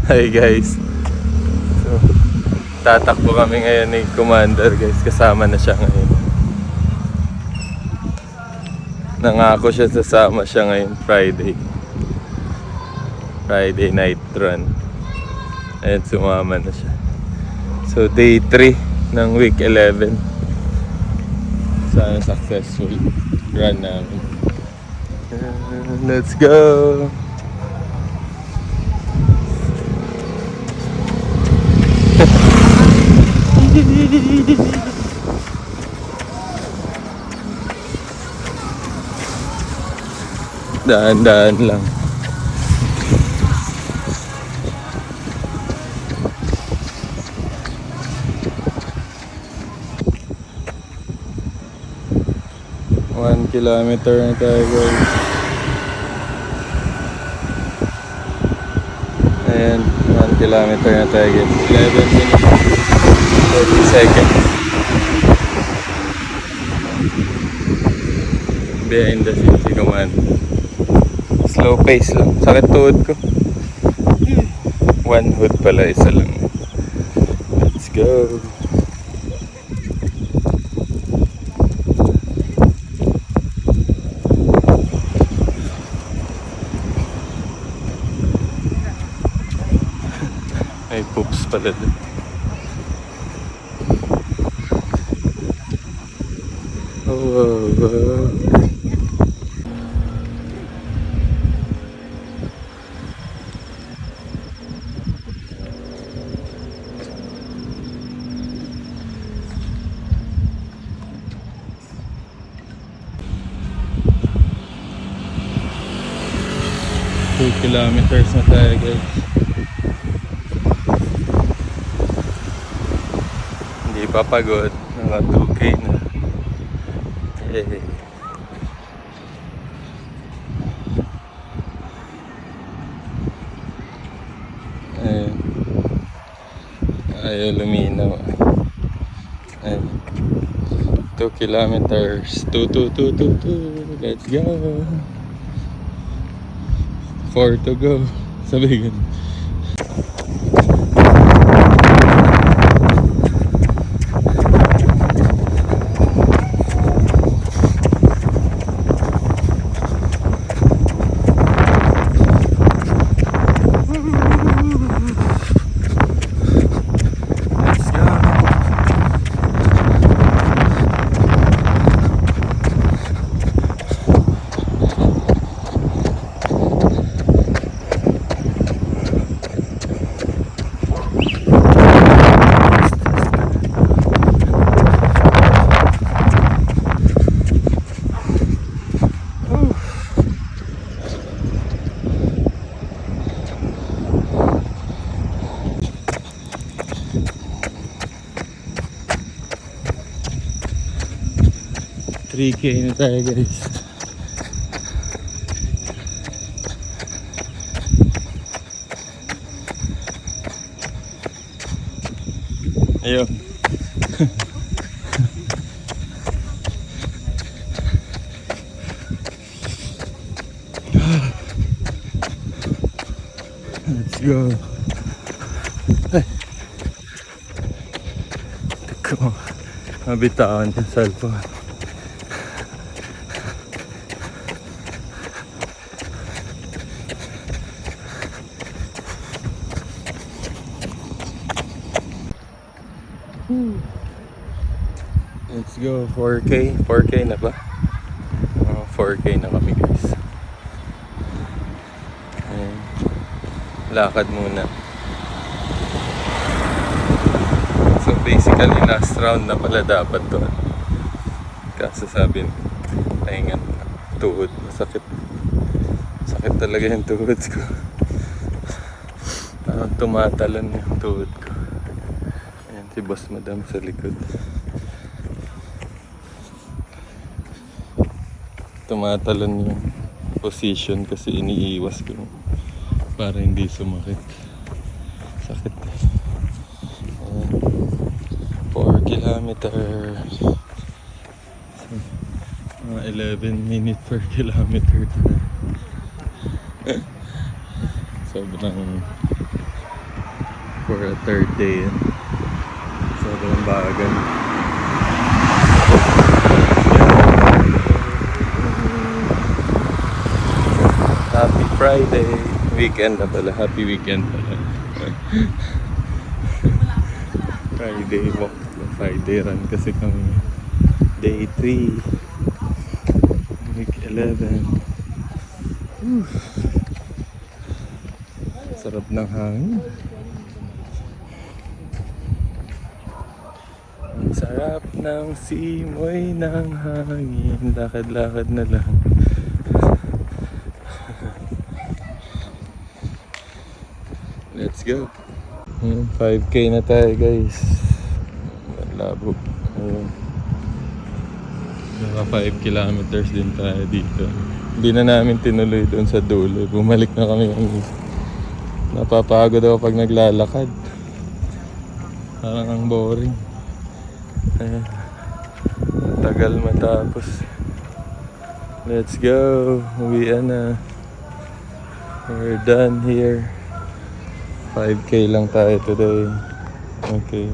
Hi guys. So, tatakbo kami ngayon ni Commander guys. Kasama na siya ngayon. Nangako siya sasama siya ngayon Friday. Friday night run. Ayan, sumama na siya. So day 3 ng week 11. Sana successful run namin. Let's go! Daan-daan lang. One kilometer na tayo guys. Ayan, 1 kilometer na tayo guys. 11 minutes, 30 seconds. Behind the scenes si Commander. Slow pace lang. Sakit tuhod ko. One hood pala, isa lang. Let's go. May poops pala dun. Oh. 2 kilometers na tayo guys. Hindi pa pagod. Mga 2K na. Yay. Ayun. Ayaw luminaw. Ayun. 2 kilometers. 2. Let's go. 4 to go. Sabi ganun. $3K na tayo guys. Ayun. Let's go. Ay. Teka, mabitawan yung cellphone. Let's go. 4K na ba? 4K na kami guys. Ayan. Lakad muna. So basically last round na pala dapat to. Kaso sabi pahingan tuhod. Masakit. Sakit talaga yung tuhod ko. Parang tumatalan yung tuhod ko. Ayan si Boss Madam sa likod. Tumatalon yung position kasi iniiwas ko para hindi sumakit. Sakit. 4 kilometers. 11 minutes per kilometer. Sobrang for a third day. Sobrang bagal. Happy Friday. Weekend na pala. Happy weekend pala. Friday walk. Friday run kasi kami. Day 3. Week 11. Sarap ng hangin. Ang sarap ng simoy ng hangin. Lakad-lakad na lang. Let's go. 5K na tayo guys. Labo. Mga 5 kilometers din tayo dito. Hindi na namin tinuloy doon sa dulo. Bumalik na kami. Napapagod ako pag naglalakad. Parang ang boring. Ayan. Tagal matapos. Let's go. Uwian na. We're done here. 5K lang tayo today. Okay.